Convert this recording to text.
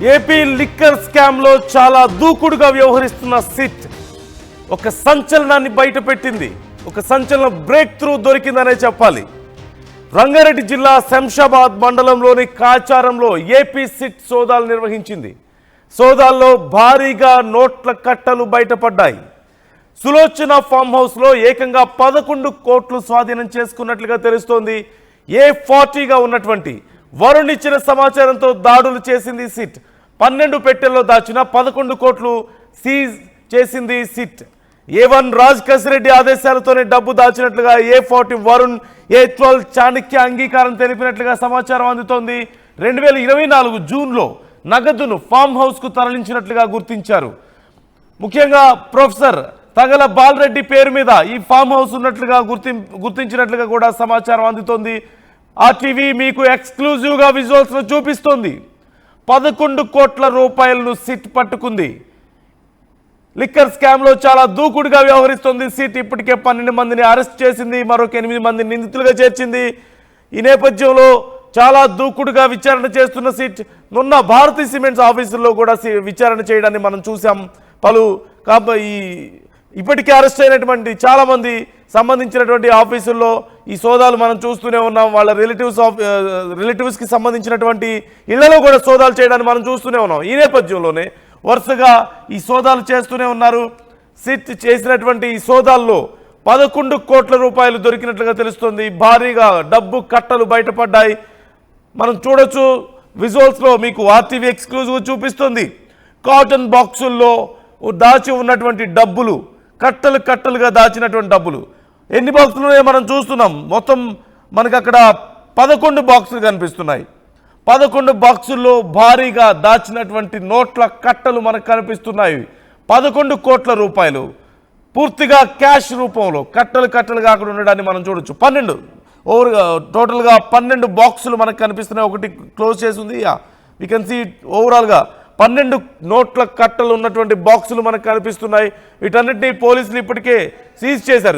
AP liquor scam లో చాలా దూకుడుగా వ్యవహరిస్తున్న సిట్ ఒక సంచలనాన్ని బయటపెట్టింది. ఒక సంచలన బ్రేక్ త్రూ దొరికిందనే చెప్పాలి. రంగారెడ్డి జిల్లా శంషాబాద్ మండలంలోని కాచారంలో ఏపీ సిట్ సోదాలు నిర్వహించింది. సోదాల్లో భారీగా నోట్ల కట్టలు బయటపడ్డాయి. సులోచన ఫామ్ హౌస్ లో ఏకంగా 11 కోట్లు స్వాధీనం చేసుకున్నట్లుగా తెలుస్తోంది. A40గా ఉన్నటువంటి వరుణ్ ఇచ్చిన సమాచారంతో దాడులు చేసింది సిట్. 12 పెట్టెల్లో దాచిన 11 కోట్లు సీజ్ చేసింది సిట్. A1 రాజ్ కసిరెడ్డి ఆదేశాలతోనే డబ్బు దాచినట్లుగా A40 వరుణ్, A12 చాణక్య అంగీకారం తెలిపినట్లుగా సమాచారం అందుతోంది. 2024 జూన్లో నగదును ఫామ్ హౌస్ కు తరలించినట్లుగా గుర్తించారు. ముఖ్యంగా ప్రొఫెసర్ తగల బాలరెడ్డి పేరు మీద ఈ ఫామ్ హౌస్ ఉన్నట్లుగా గుర్తించినట్లుగా కూడా సమాచారం అందుతోంది. RTV మీకు ఎక్స్క్లూజివ్ గా విజువల్స్ ను చూపిస్తోంది. 11 కోట్ల రూపాయలను సిట్ పట్టుకుంది. లిక్కర్ స్కామ్ లో చాలా దూకుడుగా వ్యవహరిస్తోంది సిట్. ఇప్పటికే 12 మందిని అరెస్ట్ చేసింది, మరొక 8 మందిని నిందితులుగా చేర్చింది. ఈ నేపథ్యంలో చాలా దూకుడుగా విచారణ చేస్తున్న సిట్ మొన్న భారతీ సిమెంట్స్ ఆఫీసుల్లో కూడా విచారణ చేయడాన్ని మనం చూసాం. ఇప్పటికే అరెస్ట్ అయినటువంటి చాలా మంది సంబంధించినటువంటి ఆఫీసుల్లో ఈ సోదాలు మనం చూస్తూనే ఉన్నాం. వాళ్ళ రిలేటివ్స్కి సంబంధించినటువంటి ఇళ్లలో కూడా సోదాలు చేయడాన్ని మనం చూస్తూనే ఉన్నాం. ఈ నేపథ్యంలోనే వరుసగా ఈ సోదాలు చేస్తూనే ఉన్నారు. సిట్ చేసినటువంటి ఈ సోదాల్లో 11 కోట్ల రూపాయలు దొరికినట్లుగా తెలుస్తుంది. భారీగా డబ్బు కట్టలు బయటపడ్డాయి. మనం చూడొచ్చు విజువల్స్లో, మీకు RTV ఎక్స్క్లూజివ్ చూపిస్తుంది. కాటన్ బాక్సుల్లో దాచి ఉన్నటువంటి డబ్బులు, కట్టలు కట్టలుగా దాచినటువంటి డబ్బులు ఎన్ని బాక్సులు మనం చూస్తున్నాం. మొత్తం మనకు అక్కడ 11 బాక్సులు కనిపిస్తున్నాయి. 11 బాక్సుల్లో భారీగా దాచినటువంటి నోట్ల కట్టలు మనకు కనిపిస్తున్నాయి. 11 కోట్ల రూపాయలు పూర్తిగా క్యాష్ రూపంలో కట్టలు కట్టలుగా అక్కడ ఉండడాన్ని మనం చూడొచ్చు. 12 టోటల్గా 12 బాక్సులు మనకు కనిపిస్తున్నాయి. ఒకటి క్లోజ్ చేసి ఉంది. వీ కెన్ సీ ఓవరాల్గా 12 నోట్ల కట్టలు ఉన్నటువంటి బాక్సులు మనకు కనిపిస్తున్నాయి. వీటన్నిటినీ పోలీసులు ఇప్పటికే సీజ్ చేశారు.